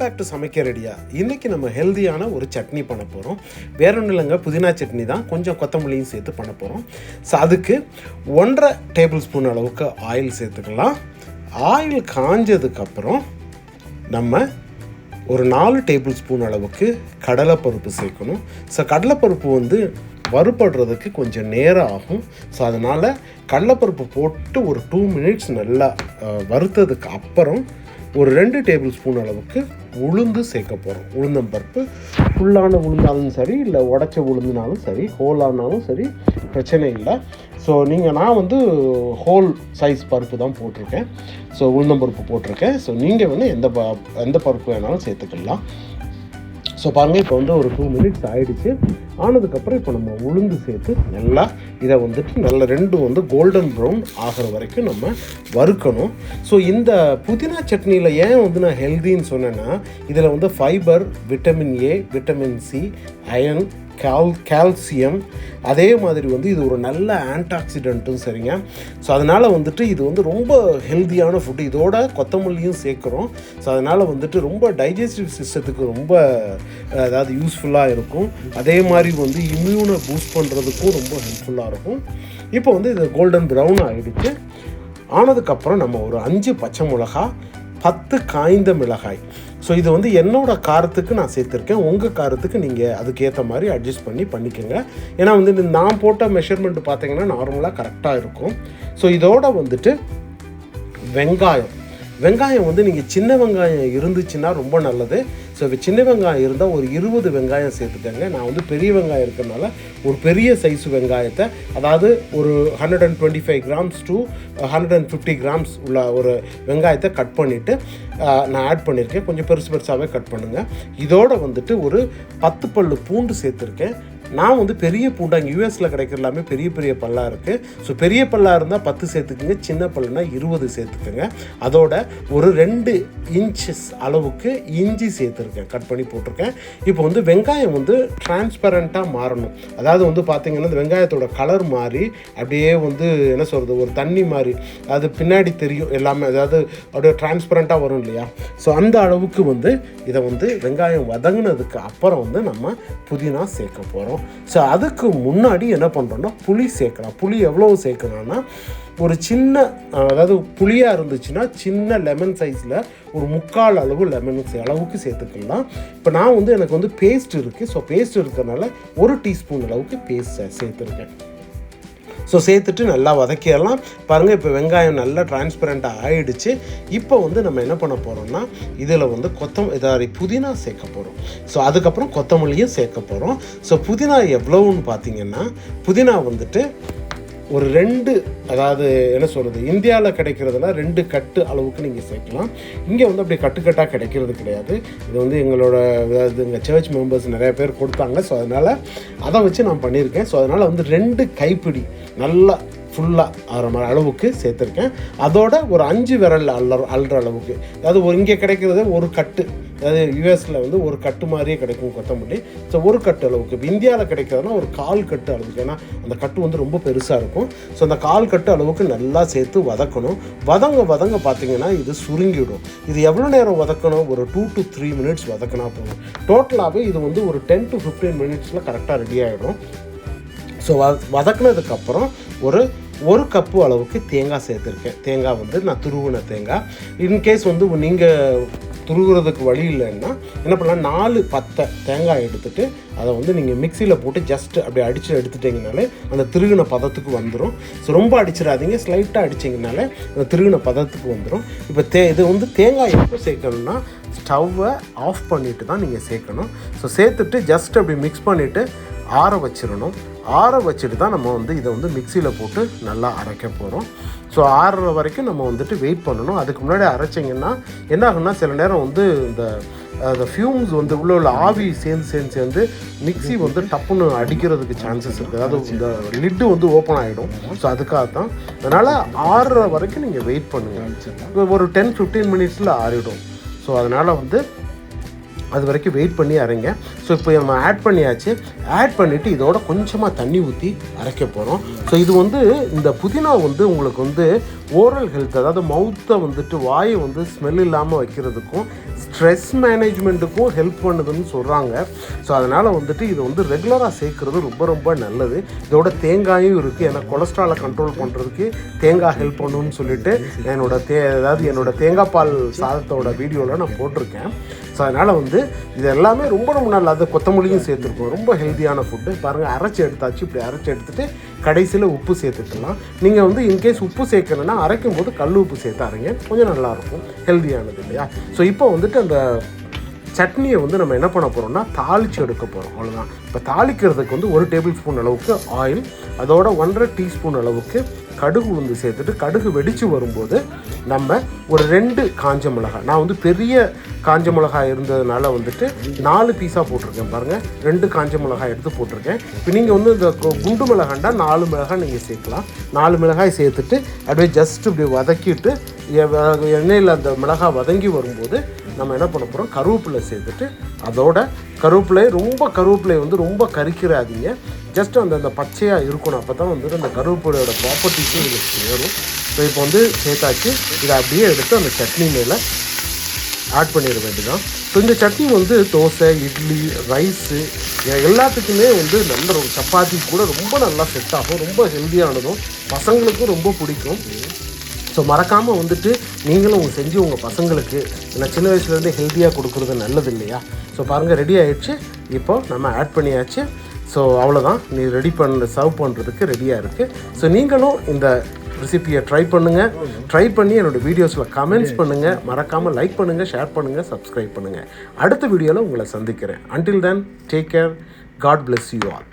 Back to சமைக்க ரெடியா. இன்றைக்கி நம்ம ஹெல்த்தியான ஒரு சட்னி பண்ண போகிறோம். வேற ஒன்றும் இல்லைங்க, புதினா சட்னி தான். கொஞ்சம் கொத்தமல்லியும் சேர்த்து பண்ண போகிறோம். ஸோ அதுக்கு 1.5 டேபிள் ஸ்பூன் அளவுக்கு ஆயில் சேர்த்துக்கலாம். ஆயில் காஞ்சதுக்கப்புறம் நம்ம ஒரு 4 டேபிள் ஸ்பூன் அளவுக்கு கடலைப்பருப்பு சேர்க்கணும். ஸோ கடலைப்பருப்பு வந்து வறுபடுறதுக்கு கொஞ்சம் நேரம் ஆகும். ஸோ அதனால் கடலைப்பருப்பு போட்டு ஒரு 2 மினிட்ஸ் நல்லா வறுத்ததுக்கு அப்புறம் ஒரு 2 டேபிள் ஸ்பூன் அளவுக்கு உளுந்து சேர்க்க போகிறோம். உளுந்தம்பருப்பு ஃபுல்லான உளுந்தாலும் சரி, இல்லை உடச்ச உளுந்துனாலும் சரி, ஹோலானாலும் சரி, பிரச்சனை இல்லை. ஸோ நான் வந்து ஹோல் சைஸ் பருப்பு தான் போட்டிருக்கேன். ஸோ உளுந்தம்பருப்பு போட்டிருக்கேன். ஸோ நீங்கள் வந்து எந்த பருப்பு வேணாலும் சேர்த்துக்கலாம். ஸோ பாருங்கள், இப்போ வந்து ஒரு 2 மினிட்ஸ் ஆகிடுச்சு. ஆனதுக்கப்புறம் இப்போ நம்ம உளுந்து சேர்த்து நல்லா இதை வந்துட்டு நல்லா ரெண்டும் வந்து கோல்டன் ப்ரௌன் ஆகிற வரைக்கும் நம்ம வறுக்கணும். ஸோ இந்த புதினா சட்னியில் ஏன் வந்து நான் ஹெல்தின்னு சொன்னேன்னா, இதில் வந்து fibre, vitamin A, vitamin C, iron, calcium, அதே மாதிரி வந்து இது ஒரு நல்ல ஆன்டாக்சிடென்ட்டும் சரிங்க. ஸோ அதனால் வந்துட்டு இது வந்து ரொம்ப ஹெல்த்தியான ஃபுட்டு. இதோட கொத்தமல்லியும் சேர்க்குறோம். ஸோ அதனால் வந்துட்டு ரொம்ப டைஜஸ்டிவ் சிஸ்டத்துக்கு ரொம்ப அதாவது யூஸ்ஃபுல்லாக இருக்கும். அதே மாதிரி வந்து இம்யூனை பூஸ்ட் பண்ணுறதுக்கும் ரொம்ப ஹெல்ப்ஃபுல்லாக இருக்கும். இப்போ வந்து இது கோல்டன் ப்ரௌன் ஆகிடுச்சு. ஆனதுக்கப்புறம் நம்ம ஒரு 5 பச்சை மிளகா, 10 காய்ந்த மிளகாய். ஸோ இது வந்து என்னோடய காரத்துக்கு நான் சேர்த்துருக்கேன். உங்கள் காரத்துக்கு நீங்கள் அதுக்கேற்ற மாதிரி அட்ஜஸ்ட் பண்ணிக்கோங்க. ஏன்னா வந்து நான் போட்ட மெஷர்மெண்ட் பார்த்தீங்கன்னா நார்மலாக கரெக்டாக இருக்கும். ஸோ இதோட வந்துட்டு வெங்காயம் வந்து நீங்கள் சின்ன வெங்காயம் இருந்துச்சுன்னா ரொம்ப நல்லது. ஸோ சின்ன வெங்காயம் இருந்தால் ஒரு 20 வெங்காயம் சேர்த்துக்கங்க. நான் வந்து பெரிய வெங்காயம் இருக்கிறதுனால ஒரு பெரிய சைஸ் வெங்காயத்தை, அதாவது ஒரு 125 கிராம்ஸ் டு 150 கிராம்ஸ் உள்ள ஒரு வெங்காயத்தை கட் பண்ணிவிட்டு நான் ஆட் பண்ணியிருக்கேன். கொஞ்சம் பெருசாகவே கட் பண்ணுங்கள். இதோட வந்துட்டு ஒரு 10 பல்லு பூண்டு சேர்த்துருக்கேன். நான் வந்து பெரிய பூண்டா, இங்கே யூஎஸில் கிடைக்கிற எல்லாமே பெரிய பல்லாக இருக்குது. ஸோ பெரிய பல்லாக இருந்தால் 10 சேர்த்துக்குங்க, சின்ன பல்லுனா 20 சேர்த்துக்குங்க. அதோட ஒரு 2 இன்ச்சஸ் அளவுக்கு இஞ்சி சேர்த்துருக்கேன், கட் பண்ணி போட்டிருக்கேன். இப்போ வந்து வெங்காயம் வந்து டிரான்ஸ்பரண்ட்டாக மாறணும். அதாவது வந்து பார்த்திங்கன்னா இந்த வெங்காயத்தோட கலர் மாறி அப்படியே வந்து என்ன சொல்கிறது, ஒரு தண்ணி மாதிரி அது பின்னாடி தெரியும் எல்லாமே, அதாவது அப்படியே டிரான்ஸ்பரண்ட்டாக வரும் இல்லையா. ஸோ அந்த அளவுக்கு வந்து இதை வந்து வெங்காயம் வதங்கினதுக்கு அப்புறம் வந்து நம்ம புதினா சேர்க்க போகிறோம். ஸோ அதுக்கு முன்னாடி என்ன பண்ணுறோன்னா புளி சேர்க்கலாம். புளி எவ்வளோ சேர்க்கணும்னா, ஒரு சின்ன, அதாவது புளியாக இருந்துச்சுன்னா சின்ன லெமன் சைஸில் ஒரு 3/4 அளவு லெமன் அளவுக்கு சேர்த்துக்கலாம். இப்போ நான் வந்து எனக்கு வந்து பேஸ்ட் இருக்குது. ஸோ பேஸ்ட் இருக்கிறதுனால 1 டீஸ்பூன் அளவுக்கு பேஸ்ட் சேர்த்துருக்கேன். ஸோ சேர்த்துட்டு நல்லா வதக்கிடலாம். பாருங்கள், இப்போ வெங்காயம் நல்லா டிரான்ஸ்பரண்ட்டாக ஆகிடுச்சு. இப்போ வந்து நம்ம என்ன பண்ண போகிறோம்னா, இதில் வந்து புதினா சேர்க்க போகிறோம். ஸோ அதுக்கப்புறம் கொத்தமல்லியும் சேர்க்க போகிறோம். ஸோ புதினா எவ்வளோன்னு பார்த்தீங்கன்னா, புதினா வந்துட்டு ஒரு 2, அதாவது என்ன சொல்கிறது, இந்தியாவில் கிடைக்கிறதுனா 2 கட்டு அளவுக்கு நீங்கள் சேர்க்கலாம். இங்கே வந்து அப்படி கட்டுக்கட்டாக கிடைக்கிறது கிடையாது. இது வந்து எங்கள் சர்ச் மெம்பர்ஸ் நிறைய பேர் கொடுத்தாங்க. ஸோ அதனால் அதை வச்சு நான் பண்ணியிருக்கேன். ஸோ அதனால் வந்து 2 கைப்பிடி நல்லா ஃபுல்லாக ஆகிற மாதிரி அளவுக்கு சேர்த்துருக்கேன். அதோட ஒரு 5 விரல் அள்ளுற அளவுக்கு, அதாவது இங்கே கிடைக்கிறது ஒரு கட்டு, அதாவது யூஎஸில் வந்து ஒரு கட்டு மாதிரியே கிடைக்கும் கொத்தமல்லி. ஸோ ஒரு கட்டு அளவுக்கு. இப்போ இந்தியாவில் கிடைக்கிறதுனா ஒரு 1/4 கட்டு அளவுக்கு, ஏன்னா அந்த கட்டு வந்து ரொம்ப பெருசாக இருக்கும். ஸோ அந்த 1/4 கட்டு அளவுக்கு நல்லா சேர்த்து வதக்கணும். வதங்க பார்த்தீங்கன்னா இது சுருங்கிடும். இது எவ்வளோ நேரம் வதக்கணும், ஒரு 2 to 3 மினிட்ஸ் வதக்கினா போதும். டோட்டலாகவே இது வந்து ஒரு 10 to 15 மினிட்ஸில் கரெக்டாக ரெடி ஆகிடும். ஸோ வதக்கினதுக்கப்புறம் ஒரு கப்பு அளவுக்கு தேங்காய் சேர்த்துருக்கேன். தேங்காய் வந்து நான் துருவின தேங்காய். இன்கேஸ் வந்து நீங்கள் துருவுறதுக்கு வழி இல்லைன்னா என்ன பண்ணலாம், 4 பத்தை தேங்காய் எடுத்துகிட்டு அதை வந்து நீங்கள் மிக்சியில் போட்டு ஜஸ்ட் அப்படி அடித்து எடுத்துட்டிங்கனாலே அந்த திருகின பதத்துக்கு வந்துடும். ஸோ ரொம்ப அடிச்சிடாதீங்க, ஸ்லைட்டாக அடிச்சிங்கனாலே அந்த திருகின பதத்துக்கு வந்துடும். இப்போ இது வந்து தேங்காய் எப்போ சேர்க்கணும்னா, ஸ்டவ்வை ஆஃப் பண்ணிவிட்டு தான் நீங்கள் சேர்க்கணும். ஸோ சேர்த்துட்டு ஜஸ்ட் அப்படி மிக்ஸ் பண்ணிவிட்டு ஆற வச்சிடணும். ஆற வச்சுட்டு தான் நம்ம வந்து இதை வந்து மிக்சியில் போட்டு நல்லா அரைக்க போகிறோம். ஸோ ஆறுற வரைக்கும் நம்ம வந்துட்டு வெயிட் பண்ணணும். அதுக்கு முன்னாடி அரைச்சிங்கன்னா என்ன ஆகுன்னா, சில நேரம் வந்து இந்த ஃபியூம்ஸ் வந்து உள்ள ஆவி சேர்ந்து மிக்சி வந்து டப்புன்னு அடிக்கிறதுக்கு சான்சஸ் இருக்குது. அதாவது இந்த லிட்டு வந்து ஓப்பன் ஆகிடும். ஸோ அதுக்காக தான். அதனால் ஆறுற வரைக்கும் நீங்கள் வெயிட் பண்ணுங்கள். ஒரு 10-15 மினிட்ஸில் ஆறிடும். ஸோ அதனால் வந்து அது வரைக்கும் வெயிட் பண்ணி அரைங்க. ஸோ இப்போ நம்ம ஆட் பண்ணியாச்சு. ஆட் பண்ணிவிட்டு இதோட கொஞ்சமாக தண்ணி ஊற்றி அரைக்க போகிறோம். ஸோ இது வந்து இந்த புதினா வந்து உங்களுக்கு வந்து ஓரல் ஹெல்த், அதாவது மவுத்தை வந்துட்டு வாயை வந்து ஸ்மெல் இல்லாமல் வைக்கிறதுக்கும் ஸ்ட்ரெஸ் மேனேஜ்மெண்ட்டுக்கும் ஹெல்ப் பண்ணுதுன்னு சொல்கிறாங்க. ஸோ அதனால் வந்துட்டு இது வந்து ரெகுலராக சேர்க்குறது ரொம்ப ரொம்ப நல்லது. இதோட தேங்காயும் இருக்குது. ஏன்னா கொலஸ்ட்ராலை கண்ட்ரோல் பண்ணுறதுக்கு தேங்காய் ஹெல்ப் பண்ணணும்னு சொல்லிட்டு என்னோட தேங்காய் பால் சாதத்தோட வீடியோவில் நான் போட்டிருக்கேன். ஸோ அதனால் வந்து இது எல்லாமே ரொம்ப ரொம்ப நல்லது. கொத்தமல்லியும் சேர்த்துருக்கோம். ரொம்ப ஹெல்த்தியான ஃபுட்டு. பாருங்கள், அரைச்சி எடுத்தாச்சு. இப்படி அரைச்சி எடுத்துகிட்டு கடைசியில் உப்பு சேர்த்துக்கலாம். நீங்கள் வந்து இன்கேஸ் உப்பு சேர்க்கணுன்னா அரைக்கும் போது கல் உப்பு சேர்த்து அரைங்க, கொஞ்சம் நல்லாயிருக்கும், ஹெல்த்தியானது இல்லையா. ஸோ இப்போ வந்துட்டு அந்த சட்னியை வந்து நம்ம என்ன பண்ண போகிறோம்னா தாளித்து எடுக்க போகிறோம், அவ்வளோதான். இப்போ தாளிக்கிறதுக்கு வந்து 1 டேபிள் ஸ்பூன் அளவுக்கு ஆயில், அதோட 1.5 டீஸ்பூன் அளவுக்கு கடுகு உளுந்து சேர்த்துட்டு கடுகு வெடித்து வரும்போது நம்ம ஒரு 2 காஞ்ச மிளகாய், நான் வந்து பெரிய காஞ்ச மிளகாய் இருந்ததுனால வந்துட்டு 4 பீஸாக போட்டிருக்கேன். பாருங்கள், 2 காஞ்ச மிளகாய் எடுத்து போட்டிருக்கேன். இப்போ நீங்கள் வந்து இந்த குண்டு மிளகாண்டா 4 மிளகாய் நீங்கள் சேர்க்கலாம். 4 மிளகாய் சேர்த்துட்டு அப்படியே ஜஸ்ட் இப்படி வதக்கிட்டு எண்ணெயில் அந்த மிளகாய் வதங்கி வரும்போது நம்ம என்ன பண்ண போகிறோம், கருவேப்பிலை சேர்த்துட்டு அதோட கருவேப்பிலை வந்து ரொம்ப கரிக்கிறாதீங்க. ஜஸ்ட் அந்த பச்சையாக இருக்கணும். அப்போ தான் வந்துட்டு அந்த கருவேப்பிலையோட ப்ராப்பர்ட்டிஸும் இதில் சேரும். ஸோ இப்போ வந்து சேர்த்தாச்சு. இதை அப்படியே எடுத்து அந்த சட்னி மேலே ஆட் பண்ணிட வேண்டியதான். ஸோ இந்த சட்னி வந்து தோசை, இட்லி, ரைஸு எல்லாத்துக்குமே வந்து நல்ல சப்பாத்தி கூட ரொம்ப நல்லா செட் ஆகும். ரொம்ப ஹெல்த்தியானதும் பசங்களுக்கும் ரொம்ப பிடிக்கும். ஸோ மறக்காமல் வந்துட்டு நீங்களும் செஞ்சு உங்கள் பசங்களுக்கு, ஏன்னா சின்ன வயசுலேருந்தே ஹெல்த்தியாக கொடுக்குறது நல்லது இல்லையா. ஸோ பாருங்கள், ரெடி ஆகிடுச்சு. இப்போ நம்ம ஆட் பண்ணியாச்சு. ஸோ அவ்வளோதான், நீ சர்வ் பண்ணுறதுக்கு ரெடியாக இருக்குது. ஸோ நீங்களும் இந்த ரெசிபியை ட்ரை பண்ணி என்னோடய வீடியோஸில் கமெண்ட்ஸ் பண்ணுங்கள். மறக்காமல் லைக் பண்ணுங்கள், ஷேர் பண்ணுங்கள், சப்ஸ்கிரைப் பண்ணுங்கள். அடுத்த வீடியோவில் உங்களை சந்திக்கிறேன். Until then, take care. God bless you all.